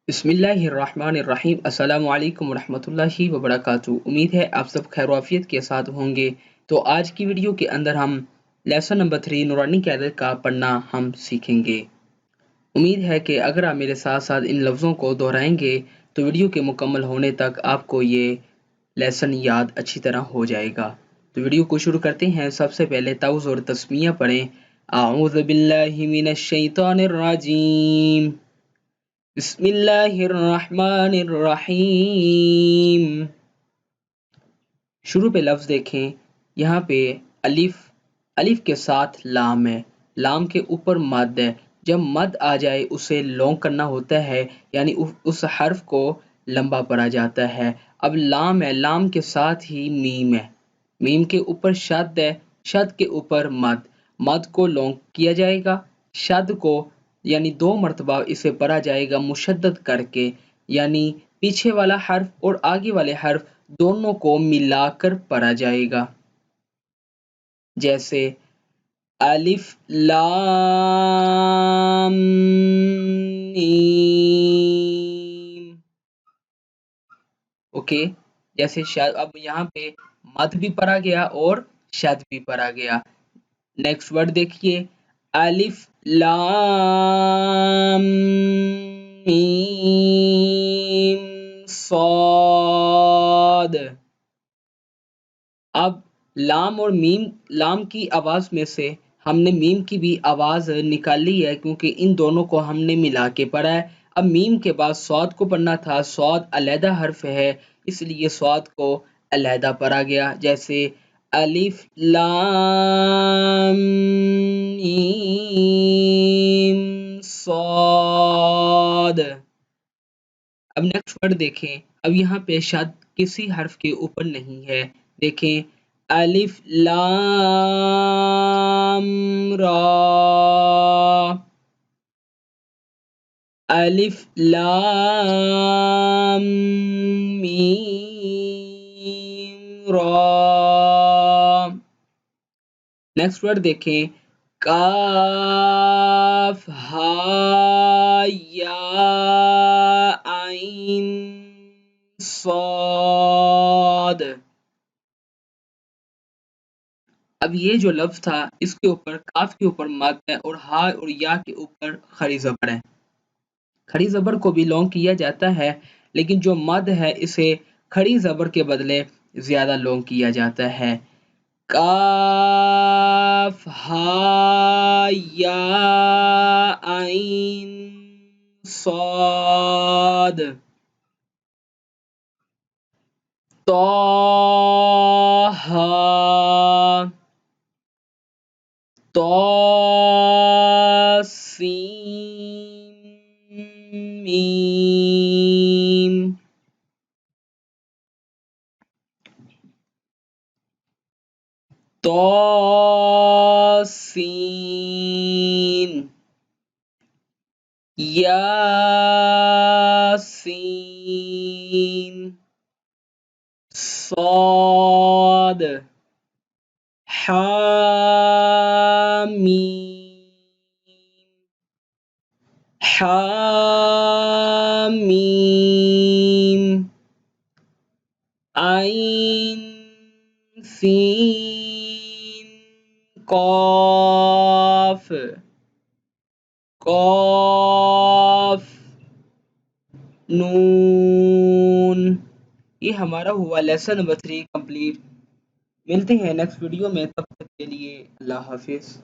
بسم اللہ الرحمن الرحیم۔ السلام علیکم ورحمۃ اللہ وبرکاتہ۔ امید ہے آپ سب خیر و عافیت کے ساتھ ہوں گے۔ تو آج کی ویڈیو کے اندر ہم لیسن نمبر 3 نورانی قیادت کا پڑھنا ہم سیکھیں گے۔ امید ہے کہ اگر آپ میرے ساتھ ساتھ ان لفظوں کو دہرائیں گے تو ویڈیو کے مکمل ہونے تک آپ کو یہ لیسن یاد اچھی طرح ہو جائے گا۔ تو ویڈیو کو شروع کرتے ہیں۔ سب سے پہلے تعوذ اور تسمیہ پڑھیں۔ اعوذ باللہ من الشیطان الرجیم، بسم اللہ الرحمن الرحیم۔ شروع پہ لفظ دیکھیں، یہاں پہ الف کے ساتھ لام ہے، لام کے اوپر مد ہے۔ جب مد آ جائے اسے لونگ کرنا ہوتا ہے، یعنی اس حرف کو لمبا پڑا جاتا ہے۔ اب لام ہے، لام کے ساتھ ہی میم ہے، میم کے اوپر شد ہے، شد کے اوپر مد کو لونگ کیا جائے گا۔ شد کو یعنی 2 مرتبہ اسے پڑھا جائے گا مشدد کر کے، یعنی پیچھے والا حرف اور آگے والے حرف دونوں کو ملا کر پڑھا جائے گا، جیسے الف لام میم۔ اوکے، جیسے اب یہاں پہ مد بھی پڑھا گیا اور شد بھی پڑھا گیا۔ نیکسٹ ورڈ دیکھیے، الف لام میم صاد۔ اب لام اور میم، لام کی آواز میں سے ہم نے میم کی بھی آواز نکالی ہے کیونکہ ان دونوں کو ہم نے ملا کے پڑھا ہے۔ اب میم کے بعد صاد کو پڑھنا تھا، صاد علیحدہ حرف ہے اس لیے صاد کو علیحدہ پڑھا گیا، جیسے الف لام میم صاد۔ اب نیکسٹ ورڈ دیکھیں، اب یہاں پہ شد کسی حرف کے اوپر نہیں ہے، دیکھیں الف لام را، الف لام میم را۔ نیکسٹ ورڈ دیکھیں، کاف ہا یا عین صاد۔ اب یہ جو لفظ تھا اس کے اوپر کاف کے اوپر مد ہے اور ہا اور یا کے اوپر کھڑی زبر ہے۔ کھڑی زبر کو بھی لونگ کیا جاتا ہے، لیکن جو مد ہے اسے کھڑی زبر کے بدلے زیادہ لونگ کیا جاتا ہے۔ کاف ہا یا عین صاد۔ طٰہٰ، طاسین میم۔ طاسین یاسین صاد حامیم، حامیم عین سین قاف، قاف نون۔ یہ ہمارا ہوا لیسن نمبر 3 کمپلیٹ۔ ملتے ہیں نیکسٹ ویڈیو میں، تب تک کے لیے اللہ حافظ۔